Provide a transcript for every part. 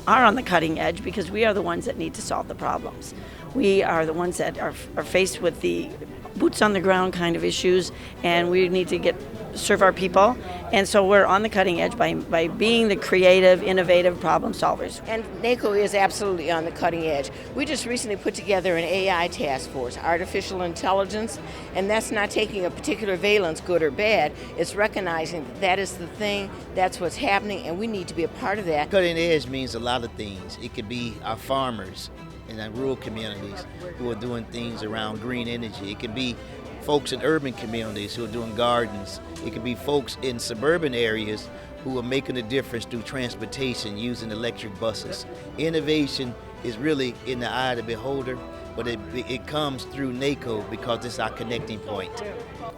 are on the cutting edge because we are the ones that need to solve the problems. We are the ones that are faced with the boots on the ground kind of issues, and we need to serve our people. And so we're on the cutting edge by being the creative, innovative problem solvers. And NACO is absolutely on the cutting edge. We just recently put together an AI task force, artificial intelligence, and that's not taking a particular valence, good or bad. It's recognizing that is the thing, that's what's happening, and we need to be a part of that. Cutting edge means a lot of things. It could be our farmers in our rural communities who are doing things around green energy. It could be folks in urban communities who are doing gardens. It could be folks in suburban areas who are making a difference through transportation using electric buses. Innovation is really in the eye of the beholder, but it comes through NACO because it's our connecting point.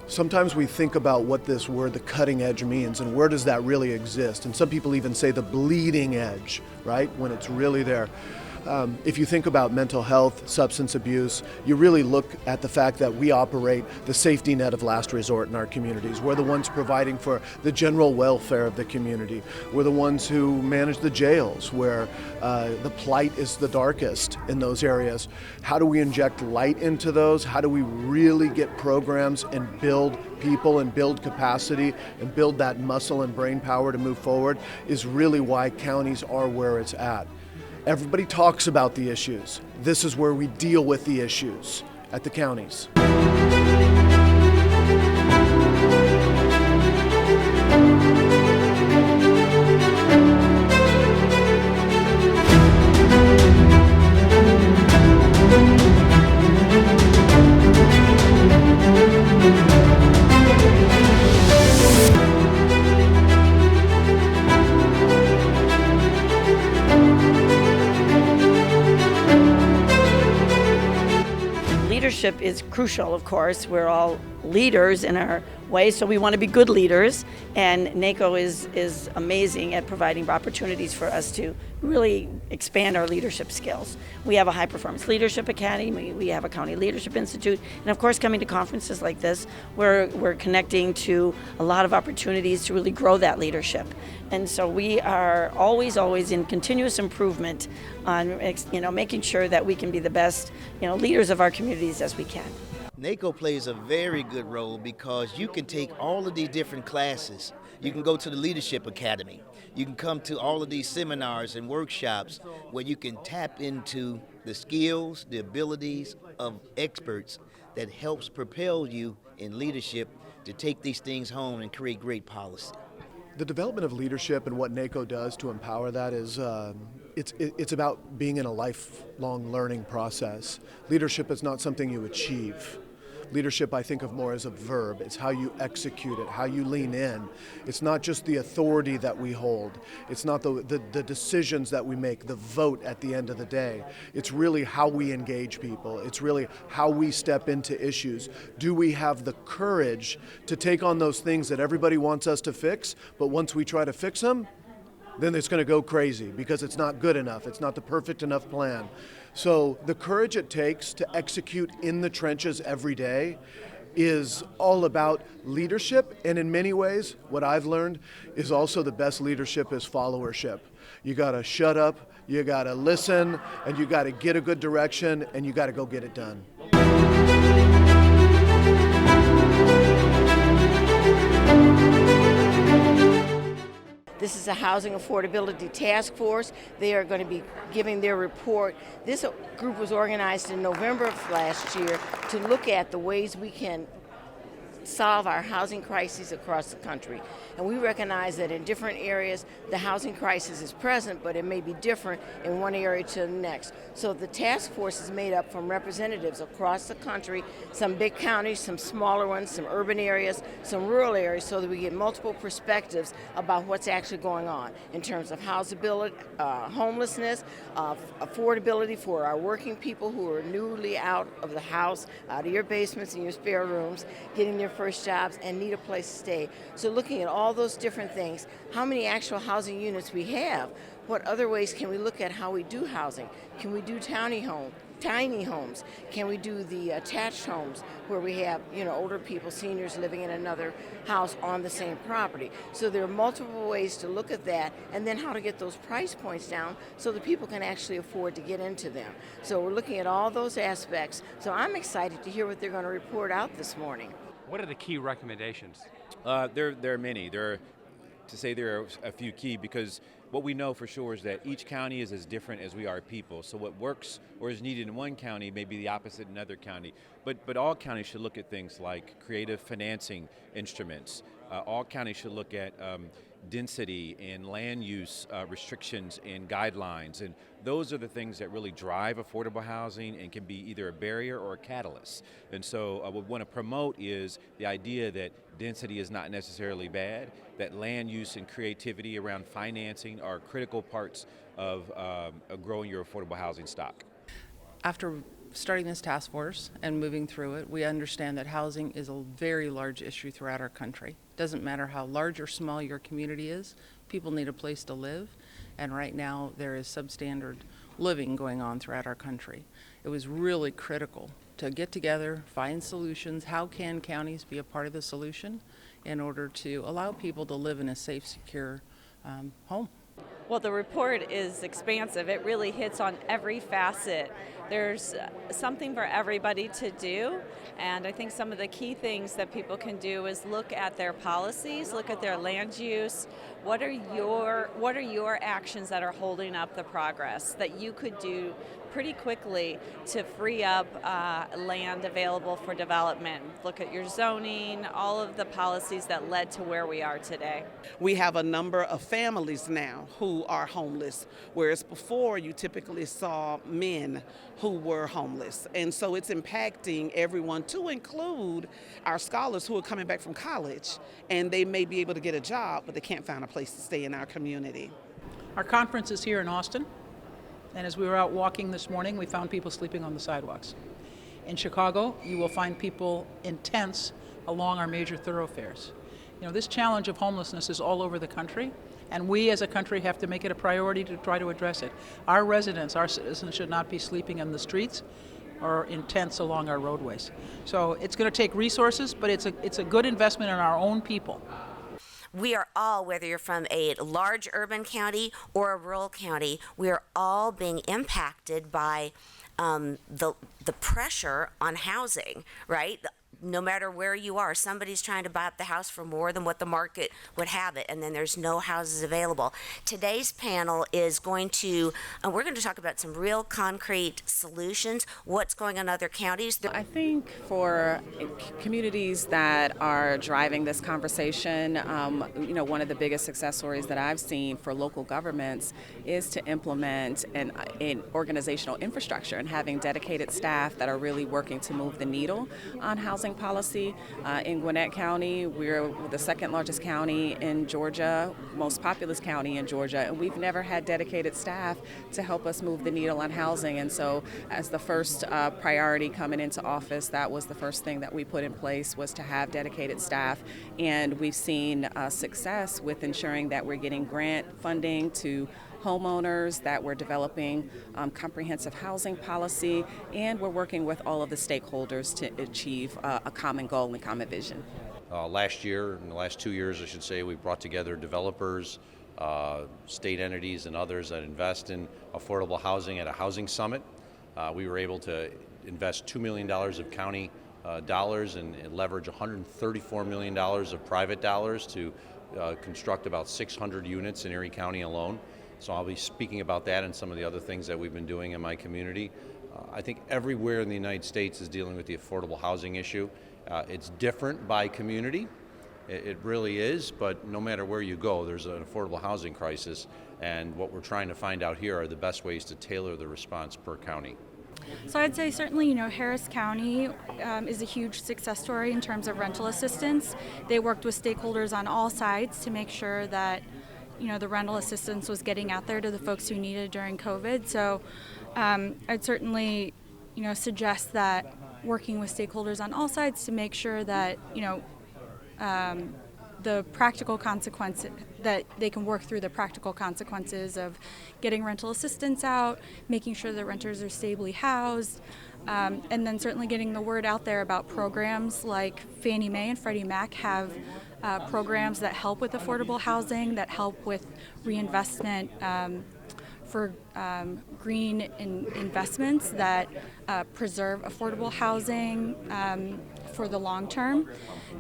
Sometimes we think about what this word, the cutting edge, means and where does that really exist? And some people even say the bleeding edge, right, when it's really there. If you think about mental health, substance abuse, you really look at the fact that we operate the safety net of last resort in our communities. We're the ones providing for the general welfare of the community. We're the ones who manage the jails where the plight is the darkest in those areas. How do we inject light into those? How do we really get programs and build people and build capacity and build that muscle and brain power to move forward is really why counties are where it's at. Everybody talks about the issues. This is where we deal with the issues at the counties. Leadership is crucial, of course. We're all leaders in our way, so we want to be good leaders, and NACO is amazing at providing opportunities for us to really expand our leadership skills. We have a high performance leadership academy, we have a county leadership institute, and of course coming to conferences like this, we're connecting to a lot of opportunities to really grow that leadership. And so we are always in continuous improvement on making sure that we can be the best leaders of our communities as we can. NACO plays a very good role because you can take all of these different classes. You can go to the Leadership Academy. You can come to all of these seminars and workshops where you can tap into the skills, the abilities of experts that helps propel you in leadership to take these things home and create great policy. The development of leadership and what NACO does to empower that is it's about being in a lifelong learning process. Leadership is not something you achieve. Leadership I think of more as a verb. It's how you execute it, how you lean in. It's not just the authority that we hold. It's not the decisions that we make, the vote at the end of the day. It's really how we engage people. It's really how we step into issues. Do we have the courage to take on those things that everybody wants us to fix, but once we try to fix them, then it's going to go crazy because it's not good enough. It's not the perfect enough plan. So the courage it takes to execute in the trenches every day is all about leadership. And in many ways, what I've learned is also the best leadership is followership. You got to shut up, you got to listen, and you got to get a good direction, and you got to go get it done. This is a housing affordability task force. They are going to be giving their report. This group was organized in November of last year to look at the ways we can solve our housing crises across the country. And we recognize that in different areas, the housing crisis is present, but it may be different in one area to the next. So the task force is made up from representatives across the country, some big counties, some smaller ones, some urban areas, some rural areas, so that we get multiple perspectives about what's actually going on in terms of housability, homelessness, affordability for our working people who are newly out of the house, out of your basements and your spare rooms, getting their first jobs and need a place to stay. So looking at all those different things, how many actual housing units we have, what other ways can we look at how we do housing? Can we do tiny home? tiny homes? Can we do the attached homes where we have, older people, seniors living in another house on the same property? So there are multiple ways to look at that, and then how to get those price points down so that people can actually afford to get into them. So we're looking at all those aspects. So I'm excited to hear what they're going to report out this morning. What are the key recommendations? There are many. There are a few key, because what we know for sure is that each county is as different as we are people. So what works or is needed in one county may be the opposite in another county. But all counties should look at things like creative financing instruments. All counties should look at density and land use restrictions and guidelines. And those are the things that really drive affordable housing and can be either a barrier or a catalyst. And so what we want to promote is the idea that density is not necessarily bad, that land use and creativity around financing are critical parts of growing your affordable housing stock. After starting this task force and moving through it, we understand that housing is a very large issue throughout our country. Doesn't matter how large or small your community is, people need a place to live, and right now there is substandard living going on throughout our country. It was really critical to get together, find solutions. How can counties be a part of the solution in order to allow people to live in a safe, secure home? Well, the report is expansive. It really hits on every facet. There's something for everybody to do, and I think some of the key things that people can do is look at their policies, look at their land use. What are your actions that are holding up the progress that you could do pretty quickly to free up land available for development? Look at your zoning, all of the policies that led to where we are today. We have a number of families now who are homeless, whereas before you typically saw men who were homeless. And so it's impacting everyone, to include our scholars who are coming back from college, and they may be able to get a job, but they can't find a place to stay in our community. Our conference is here in Austin, and as we were out walking this morning, we found people sleeping on the sidewalks. In Chicago, you will find people in tents along our major thoroughfares. This challenge of homelessness is all over the country, and we as a country have to make it a priority to try to address it. Our residents, our citizens, should not be sleeping in the streets or in tents along our roadways. So it's going to take resources, but it's a good investment in our own people. We are all, whether you're from a large urban county or a rural county, we are all being impacted by the pressure on housing, right? No matter where you are, somebody's trying to buy up the house for more than what the market would have it, and then there's no houses available. Today's panel is we're going to talk about some real concrete solutions, what's going on in other counties. I think for communities that are driving this conversation, one of the biggest success stories that I've seen for local governments is to implement an organizational infrastructure and having dedicated staff that are really working to move the needle on housing policy. In Gwinnett County, we're the second largest county in Georgia, most populous county in Georgia, and we've never had dedicated staff to help us move the needle on housing. And so as the first priority coming into office, that was the first thing that we put in place, was to have dedicated staff. And we've seen success with ensuring that we're getting grant funding to homeowners, that we're developing comprehensive housing policy, and we're working with all of the stakeholders to achieve a common goal and common vision. Last year, in the last 2 years, I should say, we brought together developers, state entities, and others that invest in affordable housing at a housing summit. We were able to invest $2 million of county dollars and leverage $134 million of private dollars to construct about 600 units in Erie County alone. So I'll be speaking about that and some of the other things that we've been doing in my community. I think everywhere in the United States is dealing with the affordable housing issue. It's different by community. It really is, but no matter where you go, there's an affordable housing crisis, and what we're trying to find out here are the best ways to tailor the response per county. So I'd say certainly, Harris County is a huge success story in terms of rental assistance. They worked with stakeholders on all sides to make sure that the rental assistance was getting out there to the folks who needed it during COVID. So I'd certainly, suggest that working with stakeholders on all sides to make sure that, the practical consequences, that they can work through the practical consequences of getting rental assistance out, making sure that renters are stably housed, and then certainly getting the word out there about programs like Fannie Mae and Freddie Mac have programs that help with affordable housing, that help with reinvestment for green investments that preserve affordable housing for the long term.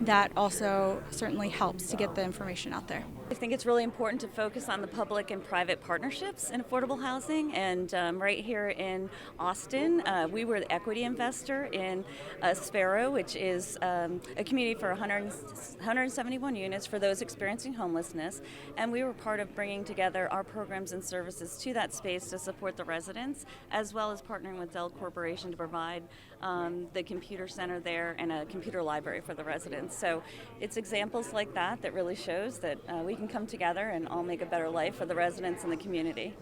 That also certainly helps to get the information out there. I think it's really important to focus on the public and private partnerships in affordable housing. And right here in Austin, we were the equity investor in Sparrow, which is a community for 171 units for those experiencing homelessness. And we were part of bringing together our programs and services to that space to support the residents, as well as partnering with Dell Corporation to provide the computer center there and a computer library for the residents. So it's examples like that that really shows that we can come together and all make a better life for the residents and the community.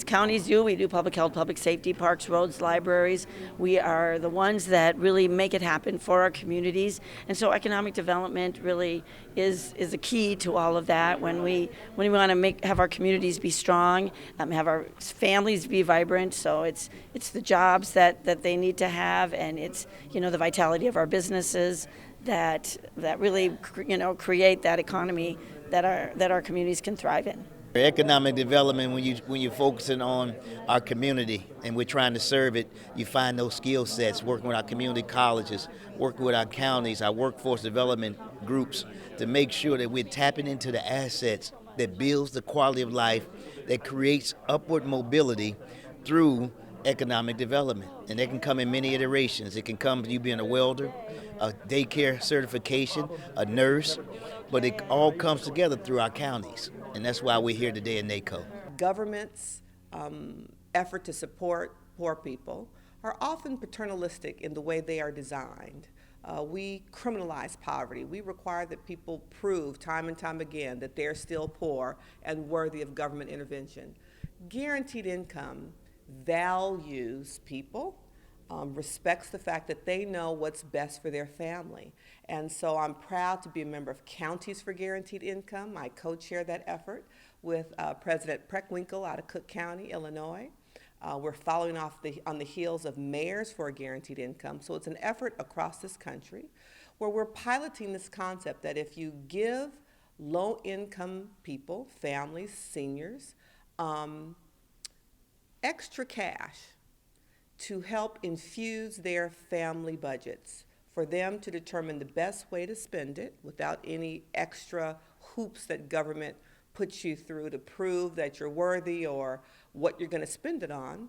Counties do. We do public health, public safety, parks, roads, libraries. We are the ones that really make it happen for our communities. And so economic development really is a key to all of that. When we want to have our communities be strong, have our families be vibrant. So it's the jobs that they need to have, and it's the vitality of our businesses that really create that economy that our communities can thrive in. Economic development, when you're focusing on our community and we're trying to serve it, you find those skill sets, working with our community colleges, working with our counties, our workforce development groups, to make sure that we're tapping into the assets that builds the quality of life, that creates upward mobility through economic development. And that can come in many iterations. It can come from you being a welder, a daycare certification, a nurse, but it all comes together through our counties. And that's why we're here today in NACO. Government's effort to support poor people are often paternalistic in the way they are designed. We criminalize poverty. We require that people prove time and time again that they're still poor and worthy of government intervention. Guaranteed income values people, respects the fact that they know what's best for their family. And so I'm proud to be a member of Counties for Guaranteed Income. I co-chair that effort with President Preckwinkle out of Cook County, Illinois. We're following on the heels of Mayors for a Guaranteed Income. So it's an effort across this country where we're piloting this concept that if you give low-income people, families, seniors, extra cash to help infuse their family budgets, for them to determine the best way to spend it without any extra hoops that government puts you through to prove that you're worthy or what you're going to spend it on,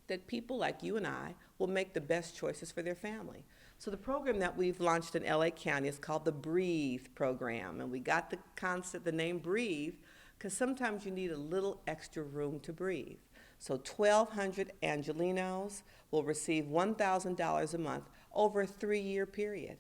that people like you and I will make the best choices for their family. So the program that we've launched in LA County is called the Breathe program, and we got the concept, the name Breathe, because sometimes you need a little extra room to breathe. So 1,200 Angelenos will receive $1,000 a month over a 3-year period.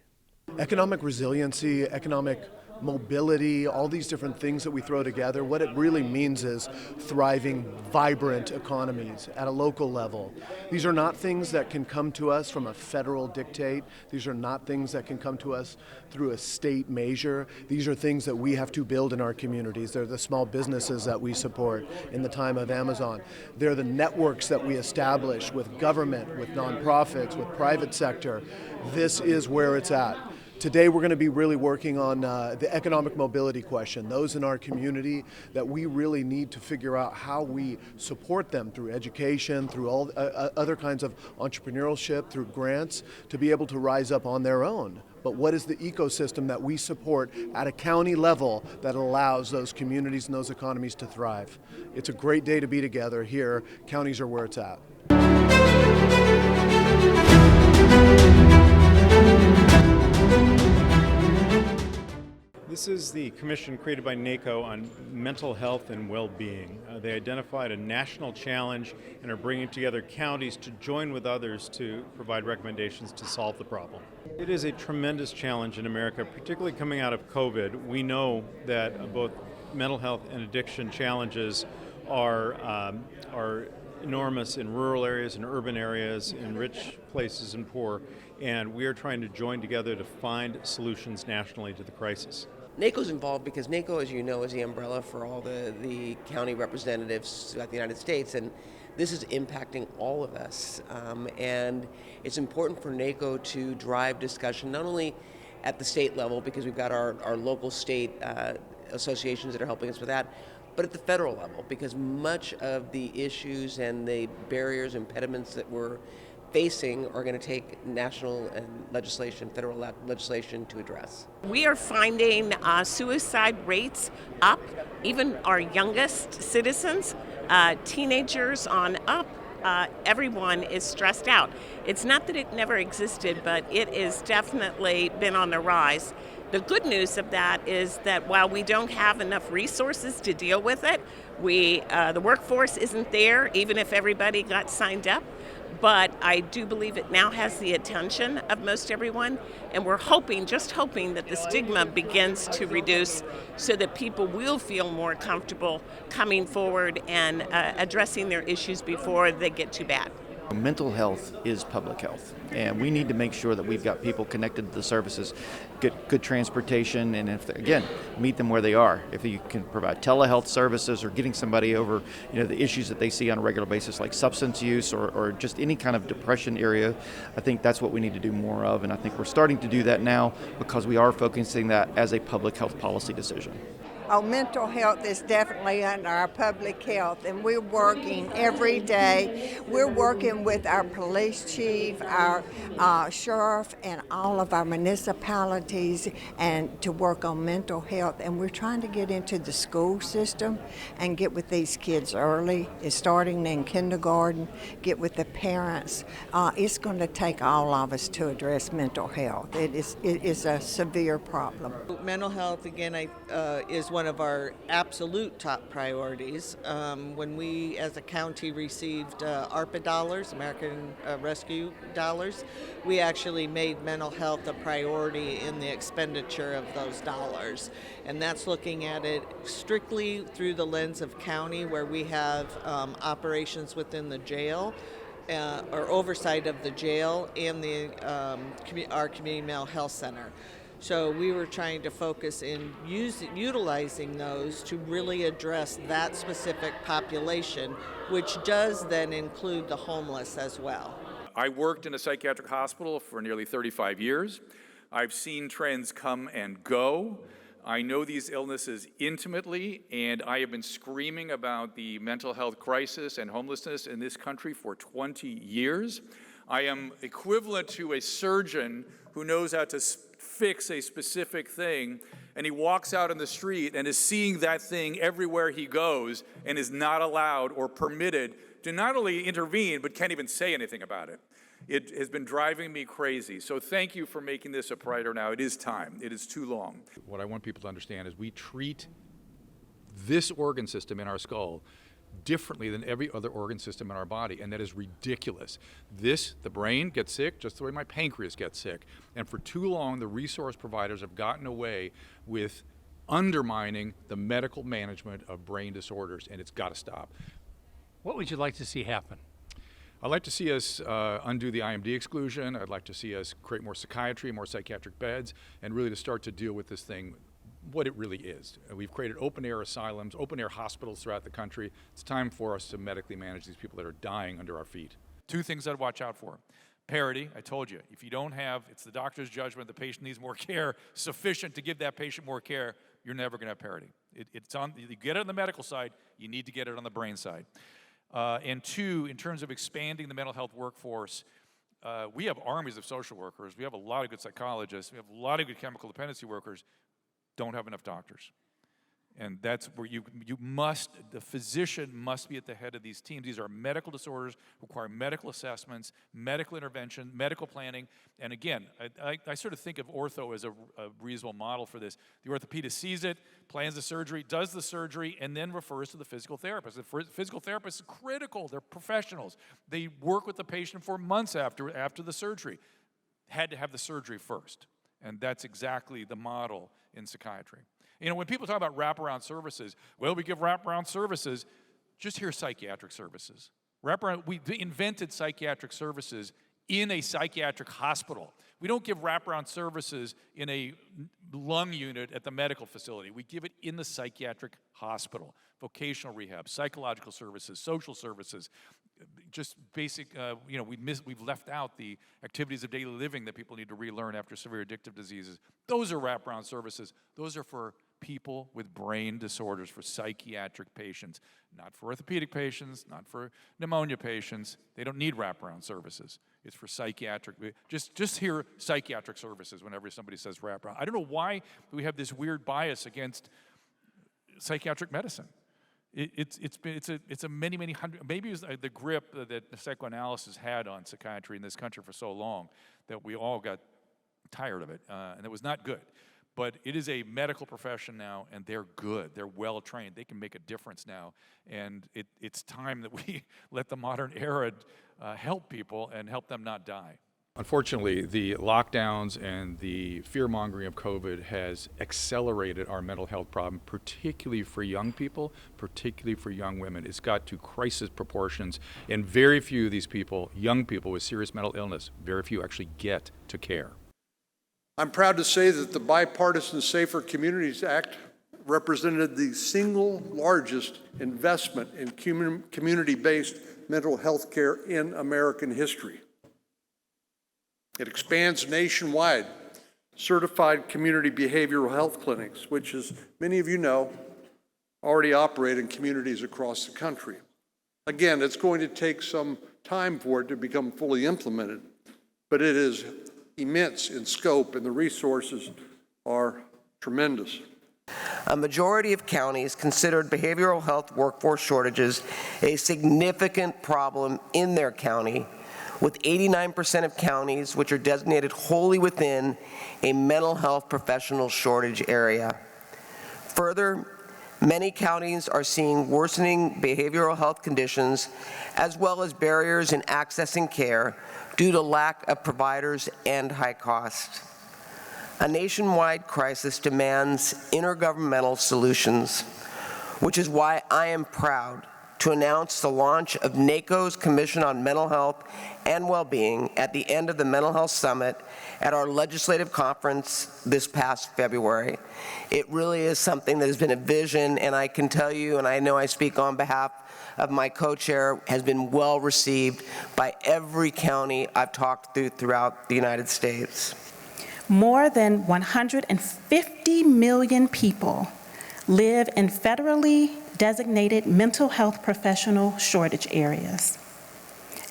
Economic resiliency, economic mobility, all these different things that we throw together, what it really means is thriving, vibrant economies at a local level. These are not things that can come to us from a federal dictate. These are not things that can come to us through a state measure. These are things that we have to build in our communities. They're the small businesses that we support in the time of Amazon. They're the networks that we establish with government, with nonprofits, with private sector. This is where it's at. Today we're going to be really working on the economic mobility question, those in our community that we really need to figure out how we support them through education, through all other kinds of entrepreneurship, through grants, to be able to rise up on their own. But what is the ecosystem that we support at a county level that allows those communities and those economies to thrive? It's a great day to be together here. Counties are where it's at. This is the commission created by NACO on mental health and well-being. They identified a national challenge and are bringing together counties to join with others to provide recommendations to solve the problem. It is a tremendous challenge in America, particularly coming out of COVID. We know that both mental health and addiction challenges are enormous in rural areas and urban areas, in rich places and poor, and we are trying to join together to find solutions nationally to the crisis. NACO's involved because NACO, as you know, is the umbrella for all the county representatives throughout the United States, and this is impacting all of us. And it's important for NACO to drive discussion, not only at the state level, because we've got our local state associations that are helping us with that, but at the federal level, because much of the issues and the barriers, impediments that we're facing are going to take national and federal legislation to address. We are finding suicide rates up, even our youngest citizens, teenagers on up. Everyone is stressed out. It's not that it never existed, but it has definitely been on the rise. The good news of that is that while we don't have enough resources to deal with it, the workforce isn't there, even if everybody got signed up. But I do believe it now has the attention of most everyone, and we're just hoping that the stigma begins to reduce so that people will feel more comfortable coming forward and addressing their issues before they get too bad. Mental health is public health, and we need to make sure that we've got people connected to the services, get good transportation, and again, meet them where they are. If you can provide telehealth services or getting somebody over, the issues that they see on a regular basis, like substance use or just any kind of depression area, I think that's what we need to do more of, and I think we're starting to do that now because we are focusing that as a public health policy decision. Oh, mental health is definitely under our public health, and we're working every day. We're working with our police chief, our sheriff, and all of our municipalities, and to work on mental health. And we're trying to get into the school system and get with these kids early, starting in kindergarten, get with the parents. It's going to take all of us to address mental health. It is a severe problem. Mental health, again, is one of our absolute top priorities. When we as a county received ARPA dollars, American Rescue dollars, we actually made mental health a priority in the expenditure of those dollars. And that's looking at it strictly through the lens of county, where we have operations within the jail, or oversight of the jail and our community mental health center. So we were trying to focus in utilizing those to really address that specific population, which does then include the homeless as well. I worked in a psychiatric hospital for nearly 35 years. I've seen trends come and go. I know these illnesses intimately, and I have been screaming about the mental health crisis and homelessness in this country for 20 years. I am equivalent to a surgeon who knows how to fix a specific thing, and he walks out on the street and is seeing that thing everywhere he goes and is not allowed or permitted to not only intervene, but can't even say anything about it. It has been driving me crazy. So thank you for making this a priority now. It is time. It is too long. What I want people to understand is we treat this organ system in our skull differently than every other organ system in our body, and that is ridiculous. The brain gets sick just the way my pancreas gets sick. And for too long, the resource providers have gotten away with undermining the medical management of brain disorders, and it's got to stop. What would you like to see happen? I'd like to see us undo the IMD exclusion. I'd like to see us create more psychiatry, more psychiatric beds, and really to start to deal with this thing, what it really is. We've created open-air asylums, open-air hospitals throughout the country. It's time for us to medically manage these people that are dying under our feet. Two things I'd watch out for. Parity, I told you, if you don't have, it's the doctor's judgment, the patient needs more care, sufficient to give that patient more care, you're never going to have parity. You get it on the medical side, you need to get it on the brain side. And two, in terms of expanding the mental health workforce, we have armies of social workers, we have a lot of good psychologists, we have a lot of good chemical dependency workers, don't have enough doctors. And that's where the physician must be at the head of these teams. These are medical disorders, require medical assessments, medical intervention, medical planning. And again, I sort of think of ortho as a reasonable model for this. The orthopedist sees it, plans the surgery, does the surgery, and then refers to the physical therapist. The physical therapist is critical. They're professionals. They work with the patient for months after the surgery. Had to have the surgery first. And that's exactly the model in psychiatry. When people talk about wraparound services, well, we give wraparound services, just hear psychiatric services. We invented psychiatric services in a psychiatric hospital. We don't give wraparound services in a lung unit at the medical facility. We give it in the psychiatric hospital. Vocational rehab, psychological services, social services, just basic, we've left out the activities of daily living that people need to relearn after severe addictive diseases. Those are wraparound services. Those are for people with brain disorders, for psychiatric patients, not for orthopedic patients, not for pneumonia patients. They don't need wraparound services. It's for psychiatric. Just hear psychiatric services whenever somebody says wraparound. I don't know why we have this weird bias against psychiatric medicine. It's a many hundred, maybe it was the grip that psychoanalysis had on psychiatry in this country for so long that we all got tired of it, and it was not good. But it is a medical profession now, and they're good. They're well trained. They can make a difference now, and it's time that we let the modern era help people and help them not die. Unfortunately, the lockdowns and the fear-mongering of COVID has accelerated our mental health problem, particularly for young people, particularly for young women. It's got to crisis proportions, and very few of these people, young people with serious mental illness, very few actually get to care. I'm proud to say that the Bipartisan Safer Communities Act represented the single largest investment in community-based mental health care in American history. It expands nationwide certified community behavioral health clinics, which, as many of you know, already operate in communities across the country. Again, it's going to take some time for it to become fully implemented, but it is immense in scope and the resources are tremendous. A majority of counties considered behavioral health workforce shortages a significant problem in their county, with 89% of counties which are designated wholly within a mental health professional shortage area. Further, many counties are seeing worsening behavioral health conditions as well as barriers in accessing care due to lack of providers and high costs. A nationwide crisis demands intergovernmental solutions, which is why I am proud to announce the launch of NACO's Commission on Mental Health and Wellbeing at the end of the Mental Health Summit at our legislative conference this past February. It really is something that has been a vision, and I can tell you, and I know I speak on behalf of my co-chair, has been well received by every county I've talked to throughout the United States. More than 150 million people live in federally designated mental health professional shortage areas.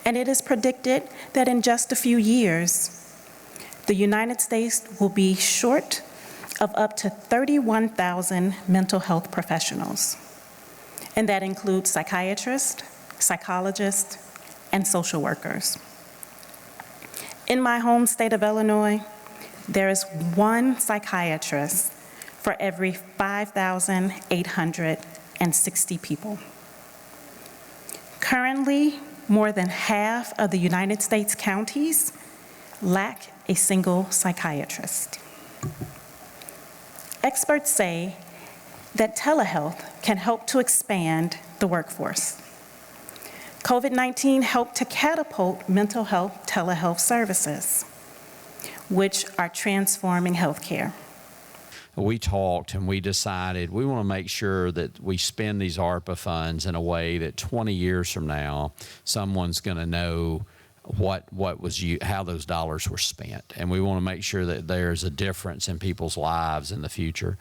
And it is predicted that in just a few years, the United States will be short of up to 31,000 mental health professionals. And that includes psychiatrists, psychologists, and social workers. In my home state of Illinois, there is one psychiatrist for every 5,860 people. Currently, more than half of the United States counties lack a single psychiatrist. Experts say that telehealth can help to expand the workforce. COVID-19 helped to catapult mental health telehealth services, which are transforming healthcare. We talked and we decided we want to make sure that we spend these ARPA funds in a way that 20 years from now, someone's going to know how those dollars were spent. And we want to make sure that there's a difference in people's lives in the future.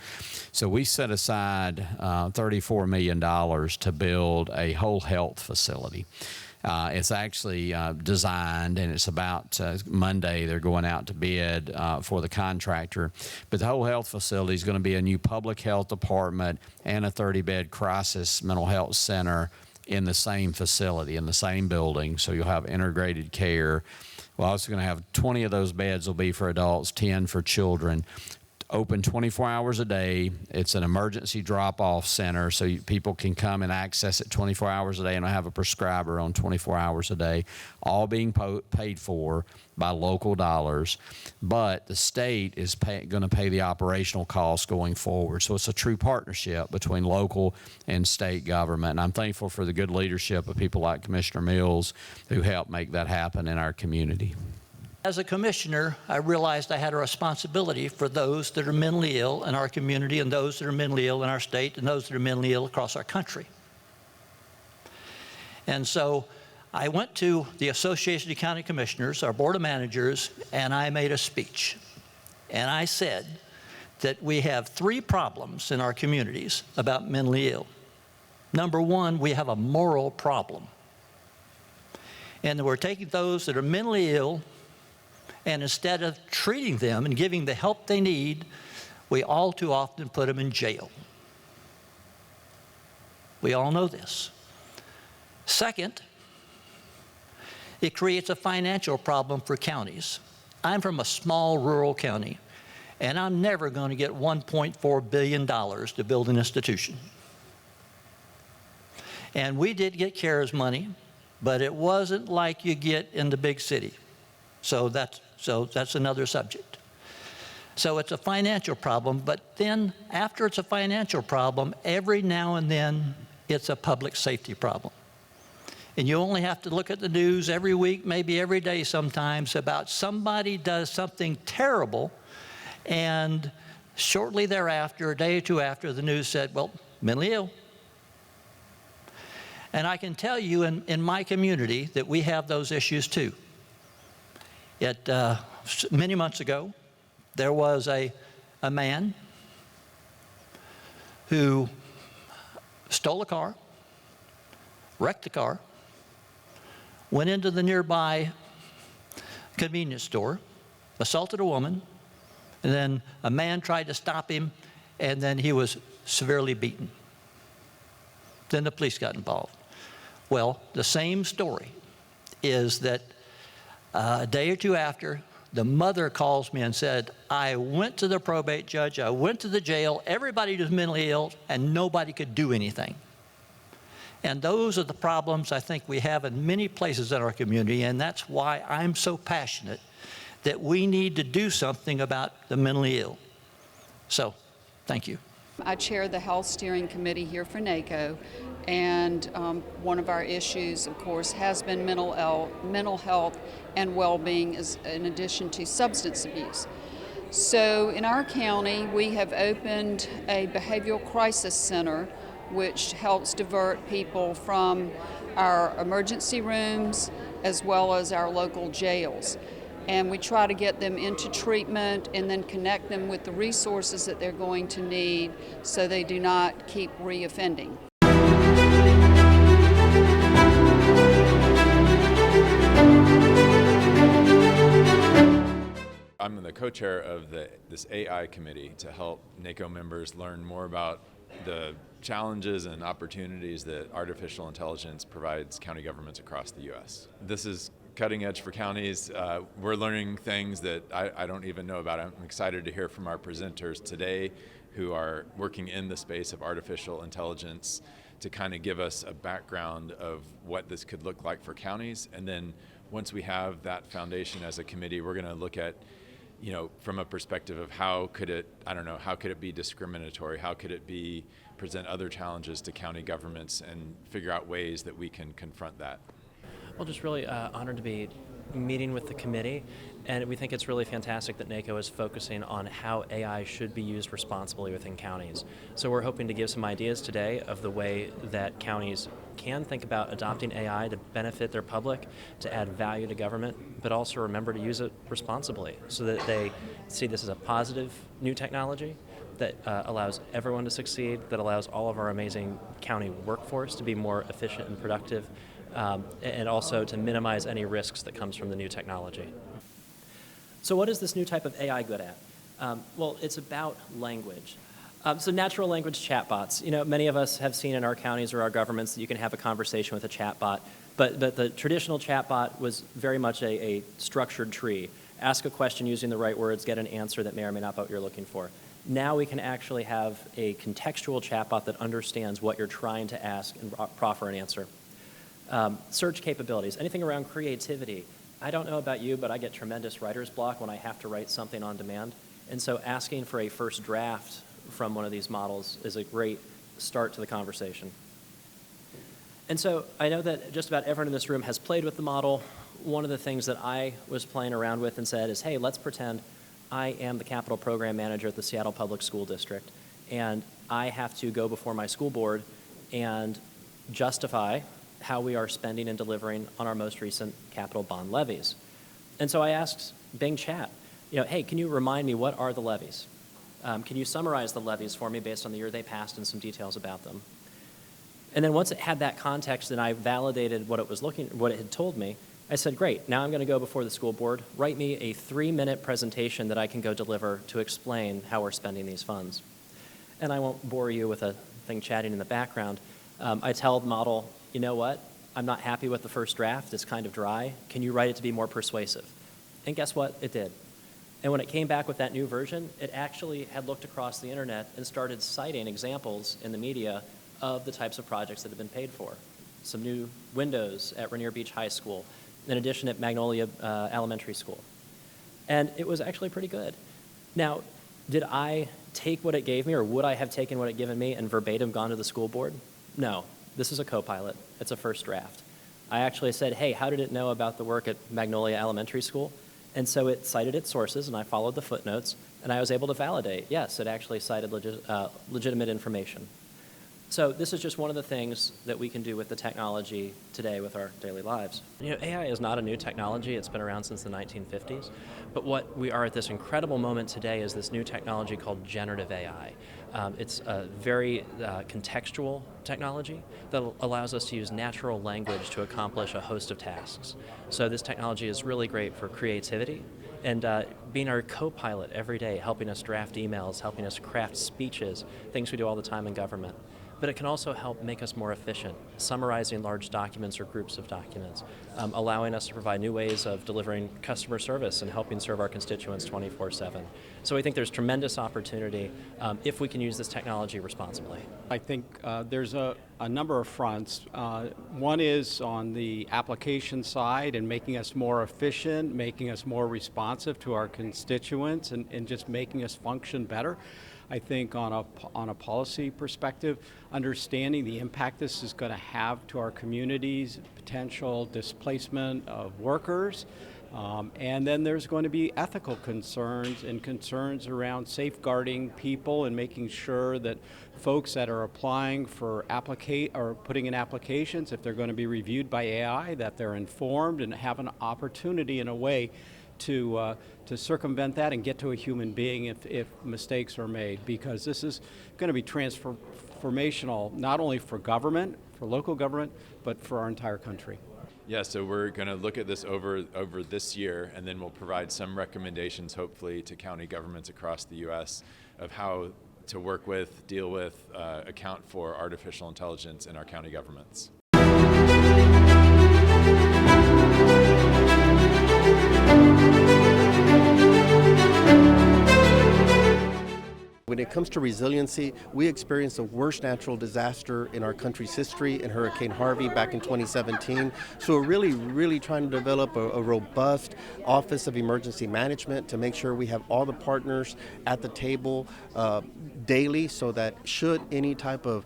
So we set aside $34 million to build a whole health facility. It's actually designed, and it's about Monday they're going out to bid for the contractor. But the whole health facility is going to be a new public health department and a 30-bed crisis mental health center in the same facility, in the same building, so you'll have integrated care. We're also going to have 20 of those beds will be for adults, 10 for children. open 24 hours a day. It's an emergency drop-off center, so people can come and access it 24 hours a day, and I have a prescriber on 24 hours a day, all being paid for by local dollars. But the state is going to pay the operational costs going forward. So it's a true partnership between local and state government. And I'm thankful for the good leadership of people like Commissioner Mills who helped make that happen in our community. As a commissioner, I realized I had a responsibility for those that are mentally ill in our community and those that are mentally ill in our state and those that are mentally ill across our country. And so I went to the Association of County Commissioners, our Board of Managers, and I made a speech. And I said that we have 3 problems in our communities about mentally ill. Number 1, we have a moral problem. And we're taking those that are mentally ill, and instead of treating them and giving the help they need, we all too often put them in jail. We all know this. Second, it creates a financial problem for counties. I'm from a small rural county, and I'm never going to get $1.4 billion to build an institution. And we did get CARES money, but it wasn't like you get in the big city. So that's another subject. So it's a financial problem, but then after it's a financial problem, every now and then it's a public safety problem. And you only have to look at the news every week, maybe every day sometimes, about somebody does something terrible, and shortly thereafter, a day or two after, the news said, well, mentally ill. And I can tell you in my community that we have those issues too. Many months ago, there was a man who stole a car, wrecked the car, went into the nearby convenience store, assaulted a woman, and then a man tried to stop him, and then he was severely beaten. Then the police got involved. Well, the same story is that a day or two after, the mother calls me and said, I went to the probate judge, I went to the jail, everybody was mentally ill, and nobody could do anything. And those are the problems I think we have in many places in our community, and that's why I'm so passionate that we need to do something about the mentally ill. So, thank you. I chair the Health Steering Committee here for NACO, and one of our issues, of course, has been mental health and well-being in addition to substance abuse. So in our county, we have opened a behavioral crisis center which helps divert people from our emergency rooms as well as our local jails. And we try to get them into treatment and then connect them with the resources that they're going to need so they do not keep reoffending. I'm the co-chair of this AI committee to help NACO members learn more about the challenges and opportunities that artificial intelligence provides county governments across the U.S. This is cutting edge for counties. We're learning things that I don't even know about. I'm excited to hear from our presenters today who are working in the space of artificial intelligence to kind of give us a background of what this could look like for counties. And then once we have that foundation as a committee, we're going to look at, you know, from a perspective of how could it, how could it be discriminatory? How could it be present other challenges to county governments and figure out ways that we can confront that? Well, just really honored to be meeting with the committee, and we think it's really fantastic that NACO is focusing on how AI should be used responsibly within counties. So we're hoping to give some ideas today of the way that counties can think about adopting AI to benefit their public, to add value to government, but also remember to use it responsibly so that they see this as a positive new technology that allows everyone to succeed, that allows all of our amazing county workforce to be more efficient and productive, and also to minimize any risks that comes from the new technology. So what is this new type of AI good at? Well, it's about language. So natural language chatbots. You know, many of us have seen in our counties or our governments that you can have a conversation with a chatbot But the traditional chatbot was very much a structured tree. Ask a question using the right words, get an answer that may or may not be what you're looking for. Now we can actually have a contextual chatbot that understands what you're trying to ask and proffer an answer. Search capabilities, anything around creativity. I don't know about you, but I get tremendous writer's block when I have to write something on demand. And so asking for a first draft from one of these models is a great start to the conversation. And so I know that just about everyone in this room has played with the model. One of the things that I was playing around with and said is, hey, let's pretend I am the capital program manager at the Seattle Public School District, and I have to go before my school board and justify how we are spending and delivering on our most recent capital bond levies. And so I asked Bing Chat, hey, can you remind me what are the levies? Can you summarize the levies for me based on the year they passed and some details about them? And then once it had that context and I validated what it had told me, I said, great, now I'm going to go before the school board, write me a 3-minute presentation that I can go deliver to explain how we're spending these funds. And I won't bore you with a thing chatting in the background. I tell the model, you know what, I'm not happy with the first draft, it's kind of dry, can you write it to be more persuasive? And guess what, it did. And when it came back with that new version, it actually had looked across the internet and started citing examples in the media of the types of projects that have been paid for. Some new windows at Rainier Beach High School, in addition at Magnolia Elementary School. And it was actually pretty good. Now, did I take what it gave me, or would I have taken what it given me and verbatim gone to the school board? No, this is a co-pilot, it's a first draft. I actually said, hey, how did it know about the work at Magnolia Elementary School? And so it cited its sources, and I followed the footnotes, and I was able to validate, yes, it actually cited legitimate information. So this is just one of the things that we can do with the technology today with our daily lives. AI is not a new technology. It's been around since the 1950s. But what we are at this incredible moment today is this new technology called generative AI. It's a very contextual technology that allows us to use natural language to accomplish a host of tasks. So this technology is really great for creativity and being our co-pilot every day, helping us draft emails, helping us craft speeches, things we do all the time in government. But it can also help make us more efficient, summarizing large documents or groups of documents, allowing us to provide new ways of delivering customer service and helping serve our constituents 24/7. So I think there's tremendous opportunity if we can use this technology responsibly. I think there's a number of fronts. One is on the application side and making us more efficient, making us more responsive to our constituents, and just making us function better. I think on a policy perspective, understanding the impact this is going to have to our communities, potential displacement of workers, and then there's going to be ethical concerns and concerns around safeguarding people and making sure that folks that are applying for or putting in applications, if they're going to be reviewed by AI, that they're informed and have an opportunity in a way to circumvent that and get to a human being if mistakes are made, because this is going to be transformational not only for government, for local government, but for our entire country. Yeah, so we're going to look at this over this year, and then we'll provide some recommendations, hopefully, to county governments across the U.S. of how to work with, deal with, account for artificial intelligence in our county governments. When it comes to resiliency, we experienced the worst natural disaster in our country's history in Hurricane Harvey back in 2017. So we're really trying to develop a robust Office of Emergency Management to make sure we have all the partners at the table daily, so that should any type of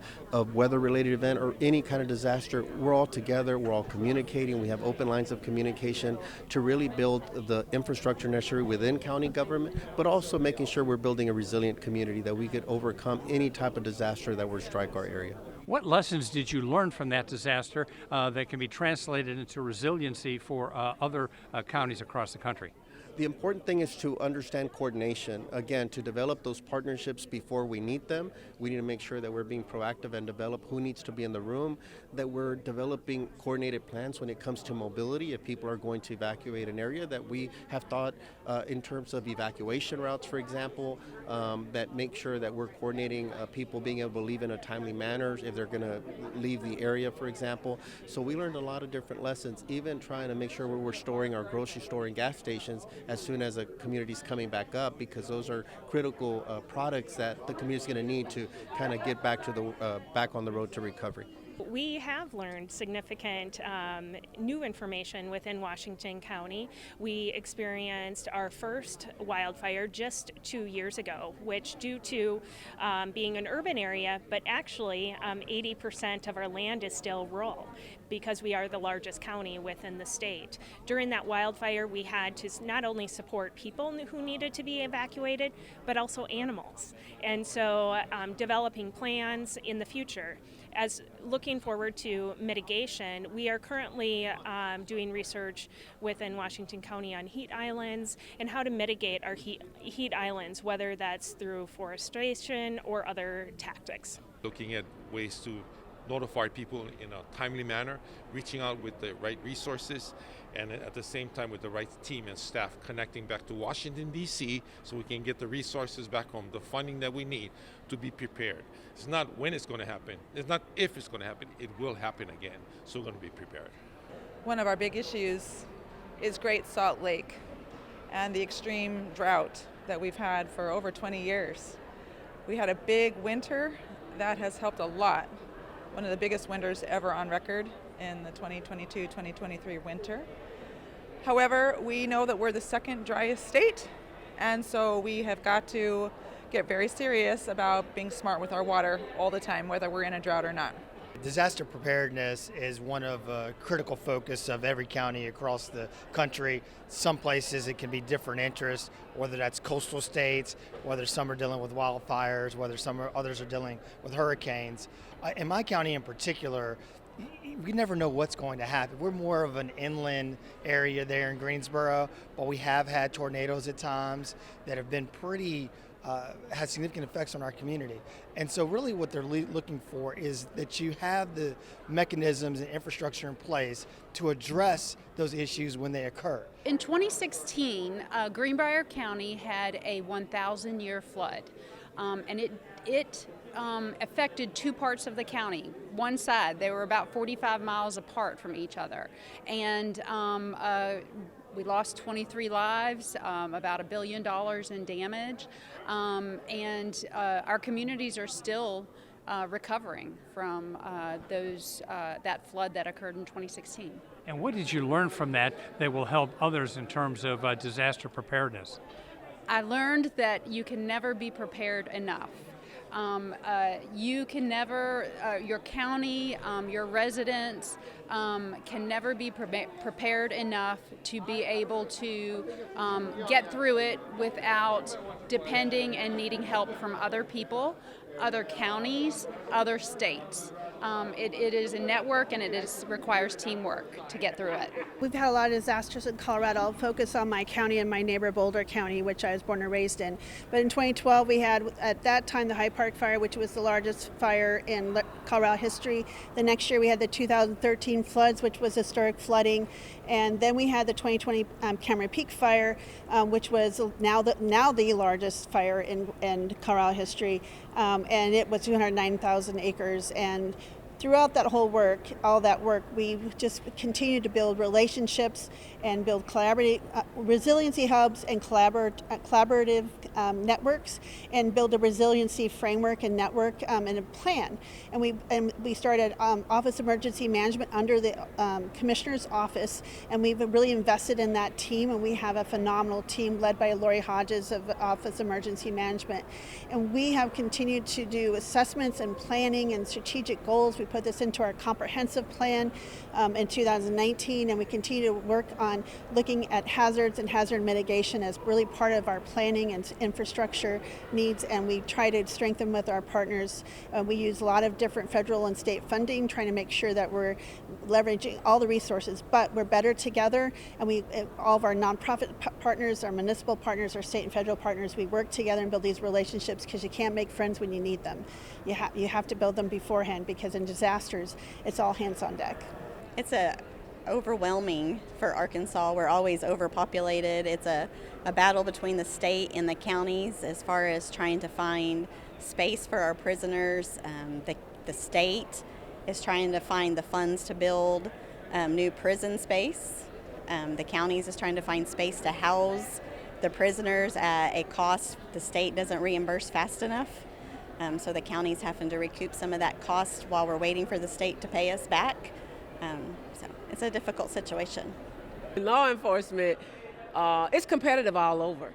weather-related event or any kind of disaster, we're all together, we're all communicating, we have open lines of communication to really build the infrastructure necessary within county government, but also making sure we're building a resilient community that we could overcome any type of disaster that would strike our area. What lessons did you learn from that disaster that can be translated into resiliency for other counties across the country? The important thing is to understand coordination. Again, to develop those partnerships before we need them. We need to make sure that we're being proactive and develop who needs to be in the room, that we're developing coordinated plans when it comes to mobility. If people are going to evacuate an area, that we have thought in terms of evacuation routes, for example, that make sure that we're coordinating people being able to leave in a timely manner if they're going to leave the area, for example. So we learned a lot of different lessons, even trying to make sure we're storing our grocery store and gas stations as soon as a community's coming back up, because those are critical products that the community's going to need to kind of get back to the back on the road to recovery. We have learned significant new information within Washington County. We experienced our first wildfire just 2 years ago, which, due to being an urban area, but actually 80% of our land is still rural because we are the largest county within the state. During that wildfire, we had to not only support people who needed to be evacuated, but also animals. And so developing plans in the future. As looking forward to mitigation, we are currently doing research within Washington County on heat islands and how to mitigate our heat islands, whether that's through forestation or other tactics. Looking at ways to notify people in a timely manner, reaching out with the right resources, and at the same time with the right team and staff connecting back to Washington, D.C. so we can get the resources back home, the funding that we need to be prepared. It's not when it's going to happen. It's not if it's going to happen. It will happen again. So we're going to be prepared. One of our big issues is Great Salt Lake and the extreme drought that we've had for over 20 years. We had a big winter that has helped a lot. One of the biggest winters ever on record in the 2022-2023 winter. However, we know that we're the second driest state, and so we have got to get very serious about being smart with our water all the time, whether we're in a drought or not. Disaster preparedness is one of critical focus of every county across the country. Some places it can be different interests, whether that's coastal states, whether some are dealing with wildfires, whether others are dealing with hurricanes. In my county in particular, we never know what's going to happen. We're more of an inland area there in Greensboro, but we have had tornadoes at times that have been pretty has significant effects on our community. And so really what they're looking for is that you have the mechanisms and infrastructure in place to address those issues when they occur. In 2016, Greenbrier County had a 1,000-year flood, and it affected two parts of the county. One side, they were about 45 miles apart from each other. And we lost 23 lives, about $1 billion in damage, and our communities are still recovering from that flood that occurred in 2016. And what did you learn from that will help others in terms of disaster preparedness? I learned that you can never be prepared enough. You can never, your county, your residents can never be prepared enough to be able to get through it without depending and needing help from other people, other counties, other states. It is a network, and it requires teamwork to get through it. We've had a lot of disasters in Colorado. I'll focus on my county and my neighbor Boulder County, which I was born and raised in. But in 2012, we had, at that time, the Hyde Park fire, which was the largest fire in Colorado history. The next year, we had the 2013 floods, which was historic flooding. And then we had the 2020 Cameron Peak fire, which was now the largest fire in Colorado history. And it was 209,000 acres. And throughout that whole work, all that work, we just continued to build relationships and build resiliency hubs and collaborative networks, and build a resiliency framework and network and a plan. And we started Office of Emergency Management under the Commissioner's Office, and we've really invested in that team, and we have a phenomenal team led by Lori Hodges of Office of Emergency Management. And we have continued to do assessments and planning and strategic goals. We put this into our comprehensive plan in 2019, and we continue to work on looking at hazards and hazard mitigation as really part of our planning and infrastructure needs, and we try to strengthen with our partners. We use a lot of different federal and state funding, trying to make sure that we're leveraging all the resources, but we're better together, and all of our nonprofit partners, our municipal partners, our state and federal partners, we work together and build these relationships, because you can't make friends when you need them. You have to build them beforehand, because in disasters, it's all hands on deck. It's overwhelming for Arkansas. We're always overpopulated. It's a battle between the state and the counties as far as trying to find space for our prisoners. The state is trying to find the funds to build new prison space. The counties is trying to find space to house the prisoners at a cost the state doesn't reimburse fast enough. So the county's having to recoup some of that cost while we're waiting for the state to pay us back. So it's a difficult situation. Law enforcement, it's competitive all over.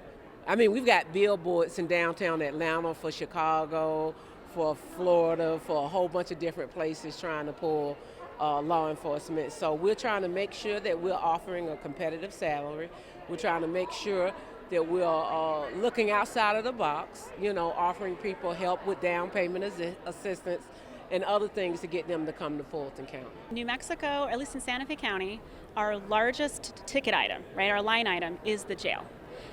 I mean, we've got billboards in downtown Atlanta for Chicago, for Florida, for a whole bunch of different places trying to pull law enforcement. So we're trying to make sure that we're offering a competitive salary. We're trying to make sure that we're looking outside of the box, offering people help with down payment assistance and other things to get them to come to Fulton County. New Mexico, or at least in Santa Fe County, our largest ticket item, right, our line item is the jail.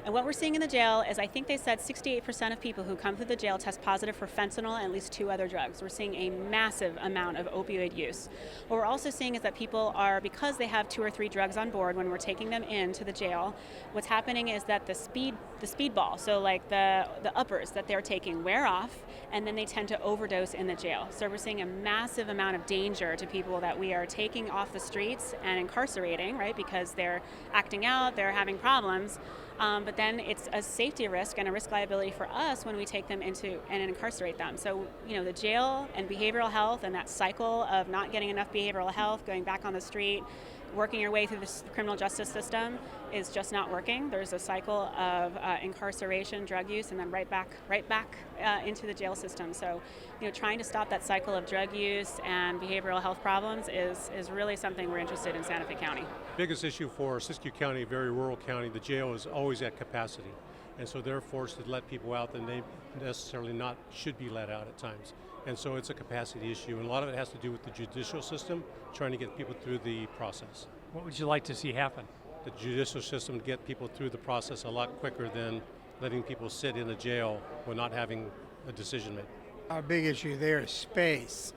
And what we're seeing in the jail is, I think they said 68% of people who come through the jail test positive for fentanyl and at least 2 other drugs. We're seeing a massive amount of opioid use. What we're also seeing is that people are, because they have 2 or 3 drugs on board when we're taking them into the jail, what's happening is that the speedball, so like the uppers that they're taking wear off, and then they tend to overdose in the jail. So we're seeing a massive amount of danger to people that we are taking off the streets and incarcerating, right, because they're acting out, they're having problems. But then it's a safety risk and a risk liability for us when we take them into and incarcerate them. So, the jail and behavioral health and that cycle of not getting enough behavioral health, going back on the street, working your way through the criminal justice system is just not working. There's a cycle of incarceration, drug use, and then right back into the jail system. So, trying to stop that cycle of drug use and behavioral health problems is really something we're interested in Santa Fe County. Biggest issue for Siskiyou County, a very rural county, the jail is always at capacity. And so they're forced to let people out that they necessarily should be let out at times. And so it's a capacity issue. And a lot of it has to do with the judicial system, trying to get people through the process. What would you like to see happen? The judicial system to get people through the process a lot quicker than letting people sit in a jail or not having a decision made. Our big issue there is space.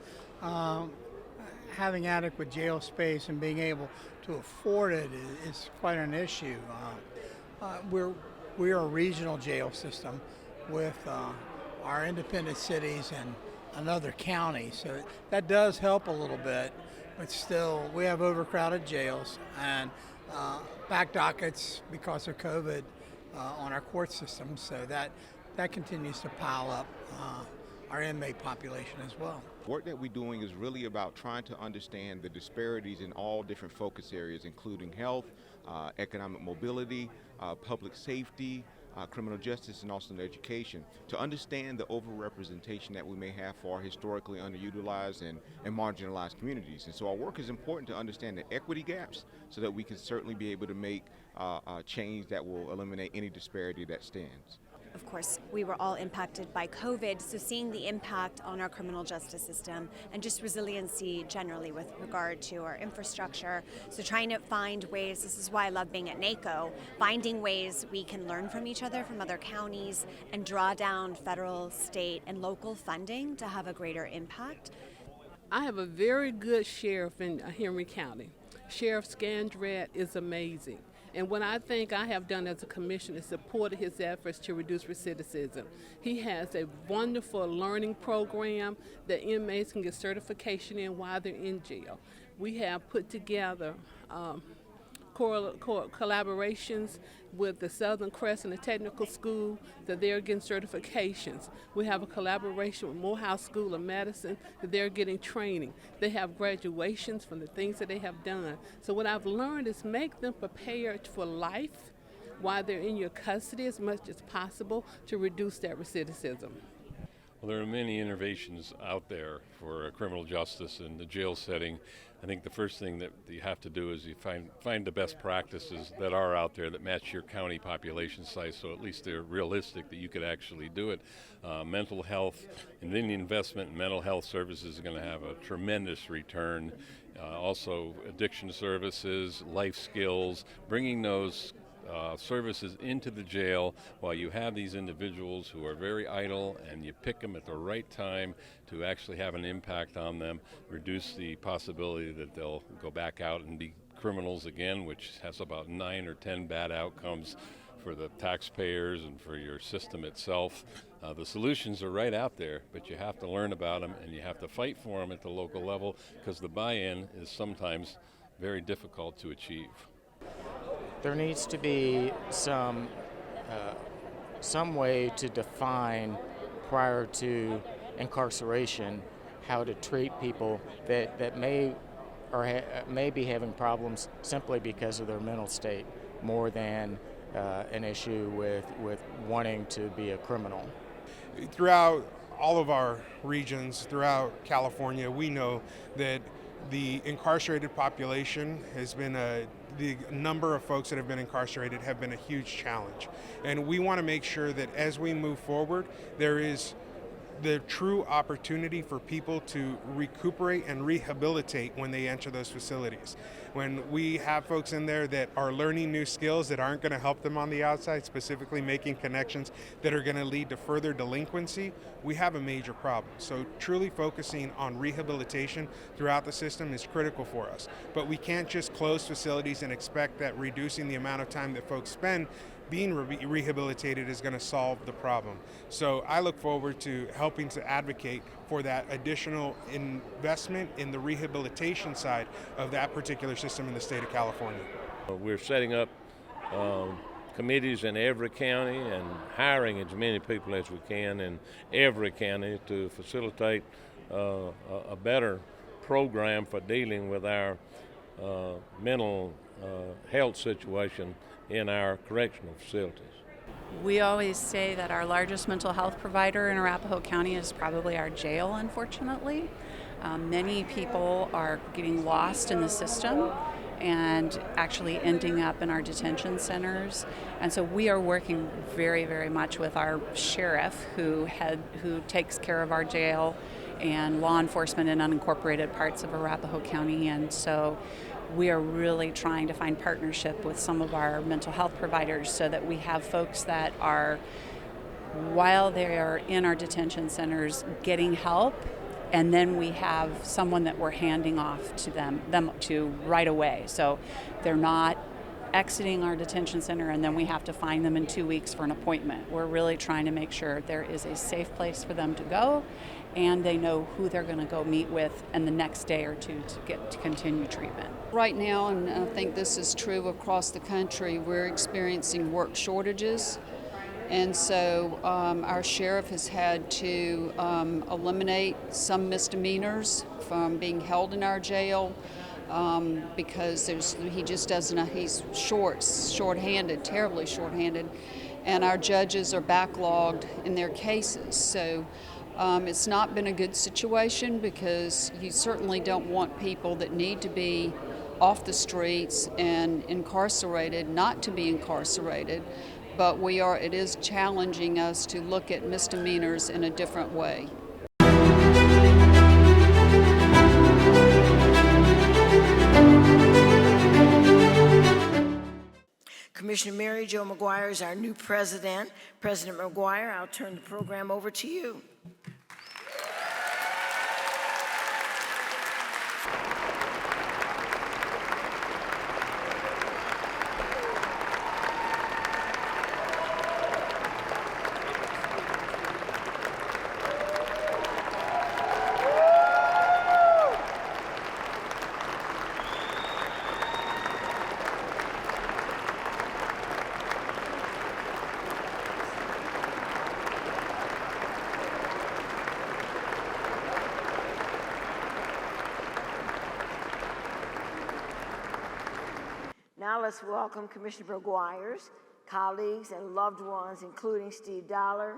Having adequate jail space and being able to afford it is quite an issue. We are a regional jail system with our independent cities and another county, so that does help a little bit, but still we have overcrowded jails and back dockets because of COVID on our court system, so that continues to pile up our inmate population as well. Work that we're doing is really about trying to understand the disparities in all different focus areas, including health, economic mobility, public safety, criminal justice, and also in education, to understand the overrepresentation that we may have for our historically underutilized and marginalized communities. And so our work is important to understand the equity gaps so that we can certainly be able to make change that will eliminate any disparity that stands. Of course, we were all impacted by COVID, so seeing the impact on our criminal justice system and just resiliency generally with regard to our infrastructure. So trying to find ways, this is why I love being at NACO, finding ways we can learn from each other, from other counties, and draw down federal, state, and local funding to have a greater impact. I have a very good sheriff in Henry County. Sheriff Scandrett is amazing. And what I think I have done as a commissioner is supported his efforts to reduce recidivism. He has a wonderful learning program that inmates can get certification in while they're in jail. We have put together collaborations with the Southern Crest and the Technical School that they're getting certifications. We have a collaboration with Morehouse School of Medicine that they're getting training. They have graduations from the things that they have done. So what I've learned is make them prepared for life while they're in your custody as much as possible to reduce that recidivism. Well, there are many innovations out there for criminal justice in the jail setting. I think the first thing that you have to do is you find the best practices that are out there that match your county population size, so at least they're realistic that you could actually do it. Mental health and any investment in mental health services is going to have a tremendous return. Also addiction services, life skills, bringing those services into the jail while you have these individuals who are very idle, and you pick them at the right time to actually have an impact on them, reduce the possibility that they'll go back out and be criminals again, which has about 9 or 10 bad outcomes for the taxpayers and for your system itself. The solutions are right out there, but you have to learn about them and you have to fight for them at the local level because the buy-in is sometimes very difficult to achieve. There needs to be some way to define prior to incarceration how to treat people that may be having problems simply because of their mental state more than an issue with wanting to be a criminal. Throughout all of our regions, throughout California, we know that the incarcerated population has been the number of folks that have been incarcerated have been a huge challenge. And we want to make sure that as we move forward, there is the true opportunity for people to recuperate and rehabilitate when they enter those facilities. When we have folks in there that are learning new skills that aren't going to help them on the outside, specifically making connections that are going to lead to further delinquency, we have a major problem. So truly focusing on rehabilitation throughout the system is critical for us. But we can't just close facilities and expect that reducing the amount of time that folks spend being rehabilitated is going to solve the problem. So I look forward to helping to advocate for that additional investment in the rehabilitation side of that particular system in the state of California. We're setting up committees in every county and hiring as many people as we can in every county to facilitate a better program for dealing with our mental health situation in our correctional facilities. We always say that our largest mental health provider in Arapahoe County is probably our jail, unfortunately. Many people are getting lost in the system and actually ending up in our detention centers. And so we are working very, very much with our sheriff who takes care of our jail and law enforcement in unincorporated parts of Arapahoe County. And so we are really trying to find partnership with some of our mental health providers so that we have folks that are, while they are in our detention centers, getting help, and then we have someone that we're handing off to them to right away. So they're not exiting our detention center and then we have to find them in 2 weeks for an appointment. We're really trying to make sure there is a safe place for them to go and they know who they're going to go meet with and the next day or two to continue treatment. Right now, and I think this is true across the country, we're experiencing work shortages. And so our sheriff has had to eliminate some misdemeanors from being held in our jail because he just doesn't, he's short-handed, terribly short-handed. And our judges are backlogged in their cases. So it's not been a good situation because you certainly don't want people that need to be off the streets and incarcerated not to be incarcerated. But it is challenging us to look at misdemeanors in a different way. Commissioner Mary Jo McGuire is our new president. President McGuire, I'll turn the program over to you. Now let's welcome Commissioner McGuire's colleagues and loved ones, including Steve Daler,